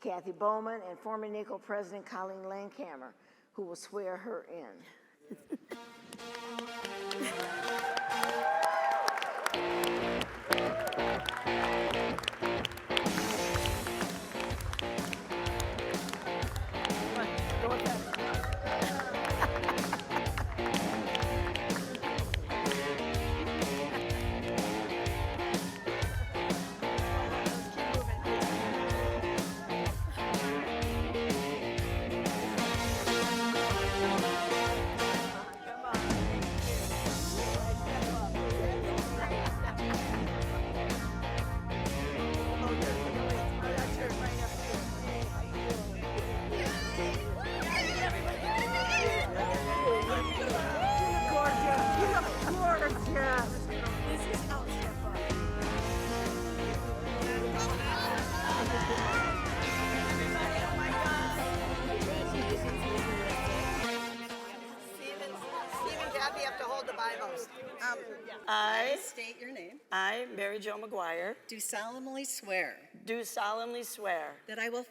Kathy Bowman, and former NACO President Colleen Landcamer, who will swear her in. state your name. I, Mary Jo McGuire, Do solemnly swear do solemnly swear that I will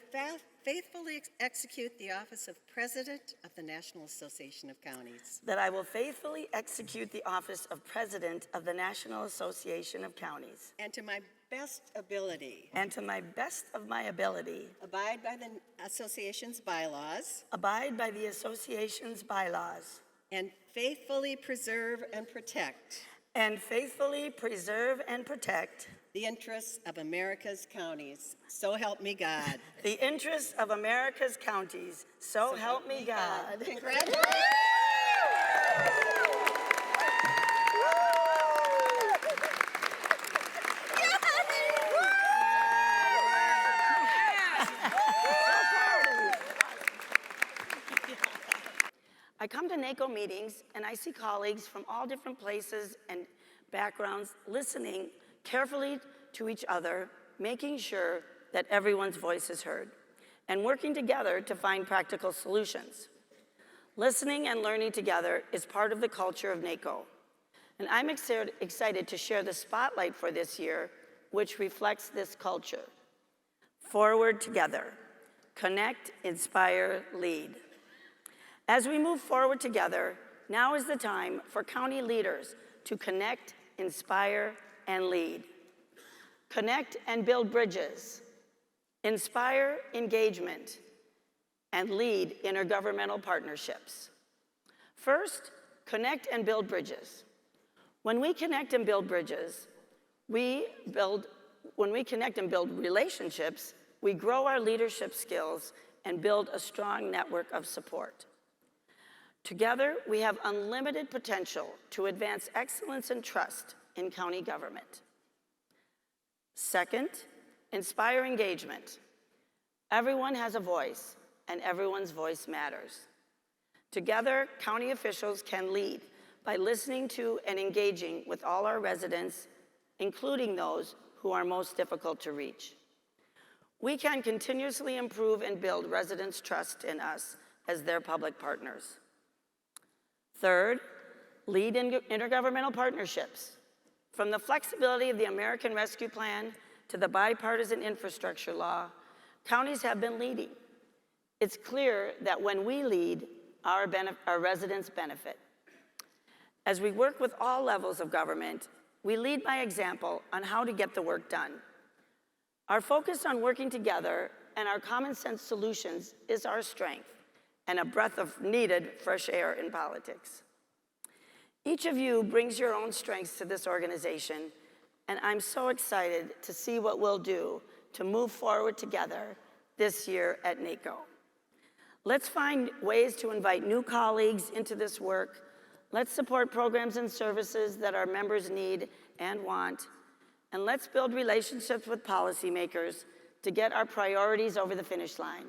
faithfully execute the office of President of the National Association of Counties that I will faithfully execute the office of President of the National Association of Counties and to my best ability and to my best of my ability abide by the association's bylaws abide by the association's bylaws and faithfully preserve and protect and faithfully preserve and protect the interests of America's counties. So help me God. the interests of America's counties. So help me God. Congratulations. I come to NACO meetings and I see colleagues from all different places and backgrounds listening carefully to each other, making sure that everyone's voice is heard, and working together to find practical solutions. Listening and learning together is part of the culture of NACO, and I'm excited to share the spotlight for this year, which reflects this culture. Forward together, connect, inspire, lead. As we move forward together, now is the time for county leaders to connect, inspire, and lead. Connect and build bridges, inspire engagement, and lead intergovernmental partnerships. First, connect and build bridges. When we connect and build bridges, when we connect and build relationships, we grow our leadership skills and build a strong network of support. Together, we have unlimited potential to advance excellence and trust in county government. Second, inspire engagement. Everyone has a voice, and everyone's voice matters. Together, county officials can lead by listening to and engaging with all our residents, including those who are most difficult to reach. We can continuously improve and build residents' trust in us as their public partners. Third, lead in intergovernmental partnerships. From the flexibility of the American Rescue Plan to the bipartisan infrastructure law, counties have been leading. It's clear that when we lead, our residents benefit. As we work with all levels of government, we lead by example on how to get the work done. Our focus on working together and our common sense solutions is our strength and a breath of needed fresh air in politics. Each of you brings your own strengths to this organization, and I'm so excited to see what we'll do to move forward together this year at NACO. Let's find ways to invite new colleagues into this work. Let's support programs and services that our members need and want. And let's build relationships with policymakers to get our priorities over the finish line.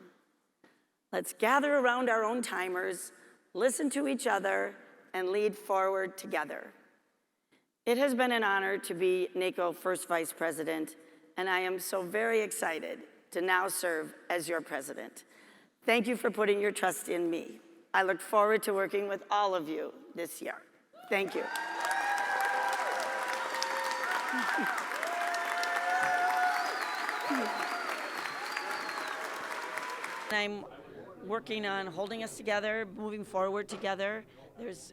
Let's gather around our own timers, listen to each other, and lead forward together. It has been an honor to be NACO First Vice President, and I am so very excited to now serve as your president. Thank you for putting your trust in me. I look forward to working with all of you this year. Thank you. I'm working on holding us together, moving forward together.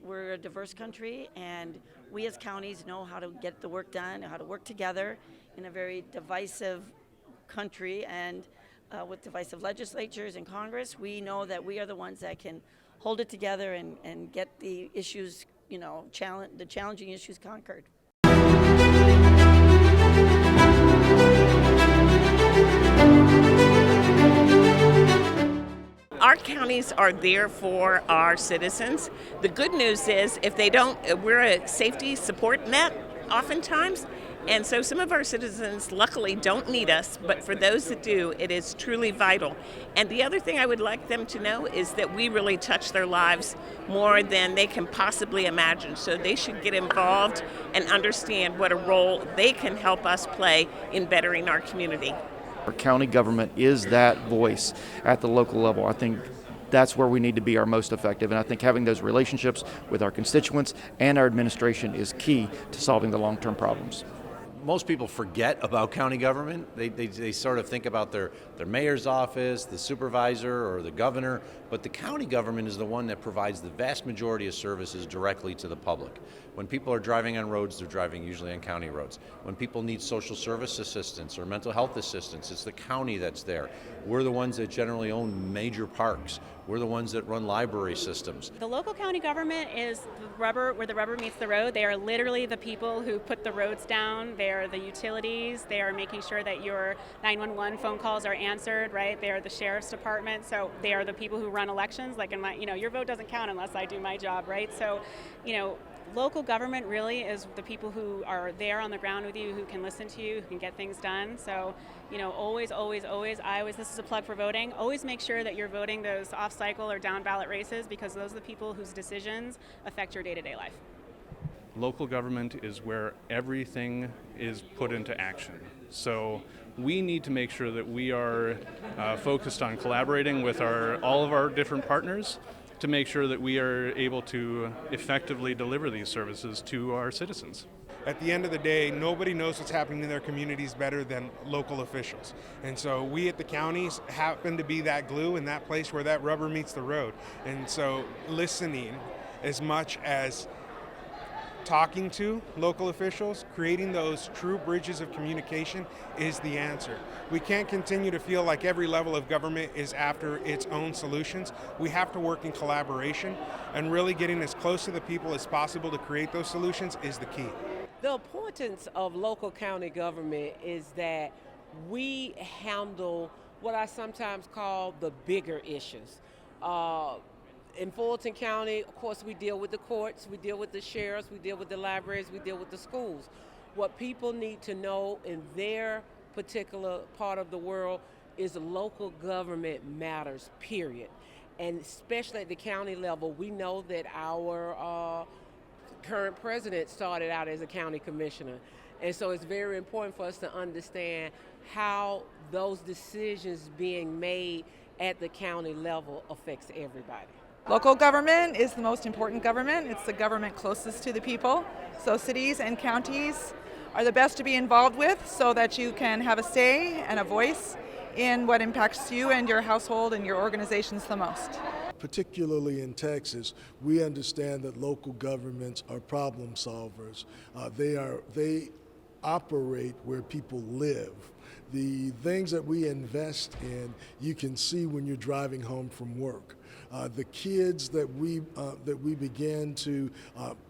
We're a diverse country, and we as counties know how to get the work done, how to work together in a very divisive country, and with divisive legislatures and Congress, we know that we are the ones that can hold it together and get the issues, the challenging issues conquered. Our counties are there for our citizens. The good news is if they don't, we're a safety support net oftentimes, and so some of our citizens luckily don't need us, but for those that do, it is truly vital. And the other thing I would like them to know is that we really touch their lives more than they can possibly imagine, so they should get involved and understand what a role they can help us play in bettering our community. Our county government is that voice at the local level. I think that's where we need to be our most effective. And I think having those relationships with our constituents and our administration is key to solving the long-term problems. Most people forget about county government. They sort of think about their mayor's office, the supervisor, or the governor, but the county government is the one that provides the vast majority of services directly to the public. When people are driving on roads, they're driving usually on county roads. When people need social service assistance or mental health assistance, it's the county that's there. We're the ones that generally own major parks. We're the ones that run library systems. The local county government is the rubber, where the rubber meets the road. They are literally the people who put the roads down. They are the utilities. They are making sure that your 911 phone calls are answered, right? They are the sheriff's department. So they are the people who run elections. Like in my, your vote doesn't count unless I do my job, right? So, local government really is the people who are there on the ground with you, who can listen to you, who can get things done. So, always, this is a plug for voting, always make sure that you're voting those off-cycle or down-ballot races, because those are the people whose decisions affect your day-to-day life. Local government is where everything is put into action. So we need to make sure that we are focused on collaborating with all of our different partners to make sure that we are able to effectively deliver these services to our citizens. At the end of the day, nobody knows what's happening in their communities better than local officials. And so we at the counties happen to be that glue in that place where that rubber meets the road. And so listening as much as talking to local officials, creating those true bridges of communication is the answer. We can't continue to feel like every level of government is after its own solutions. We have to work in collaboration, and really getting as close to the people as possible to create those solutions is the key. The importance of local county government is that we handle what I sometimes call the bigger issues. In Fulton County, of course, we deal with the courts, we deal with the sheriffs, we deal with the libraries, we deal with the schools. What people need to know in their particular part of the world is local government matters, period. And especially at the county level, we know that our current president started out as a county commissioner. And so it's very important for us to understand how those decisions being made at the county level affects everybody. Local government is the most important government. It's the government closest to the people. So cities and counties are the best to be involved with so that you can have a say and a voice in what impacts you and your household and your organizations the most. Particularly in Texas, we understand that local governments are problem solvers. They operate where people live. The things that we invest in, you can see when you're driving home from work. The kids that we begin to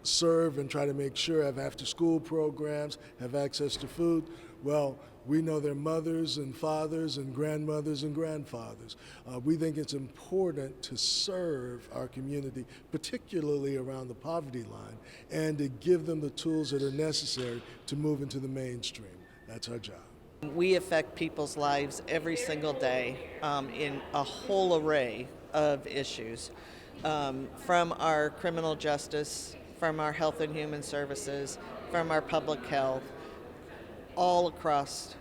serve and try to make sure have after-school programs, have access to food, well, we know their mothers and fathers and grandmothers and grandfathers. We think it's important to serve our community, particularly around the poverty line, and to give them the tools that are necessary to move into the mainstream. That's our job. We affect people's lives every single day in a whole array of issues, from our criminal justice, from our health and human services, from our public health, all across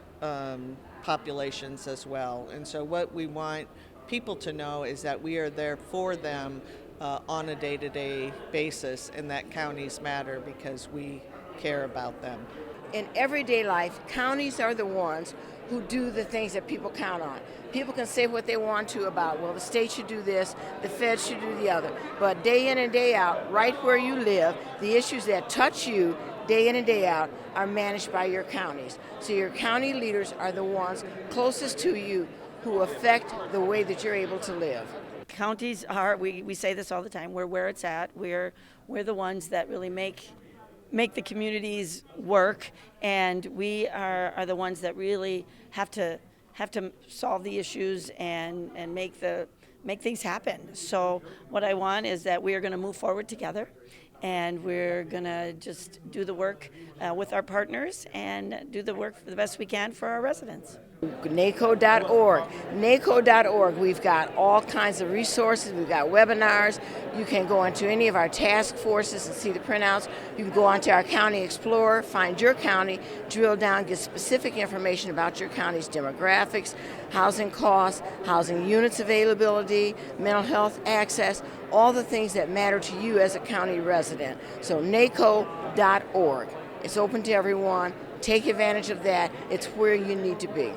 populations as well. And so what we want people to know is that we are there for them on a day-to-day basis, and that counties matter because we care about them. In everyday life, counties are the ones who do the things that people count on. People can say what they want to about, well, the state should do this, the fed should do the other. But day in and day out, right where you live, the issues that touch you day in and day out are managed by your counties. So your county leaders are the ones closest to you who affect the way that you're able to live. Counties are, we say this all the time, we're where it's at. We're the ones that really make the communities work, and we are the ones that really have to solve the issues and make things happen. So what I want is that we are going to move forward together, and we're going to just do the work with our partners and do the work the best we can for our residents. NACO.org. NACO.org. We've got all kinds of resources. We've got webinars. You can go into any of our task forces and see the printouts. You can go onto our County Explorer, find your county, drill down, get specific information about your county's demographics, housing costs, housing units availability, mental health access, all the things that matter to you as a county resident. So NACO.org. It's open to everyone. Take advantage of that. It's where you need to be.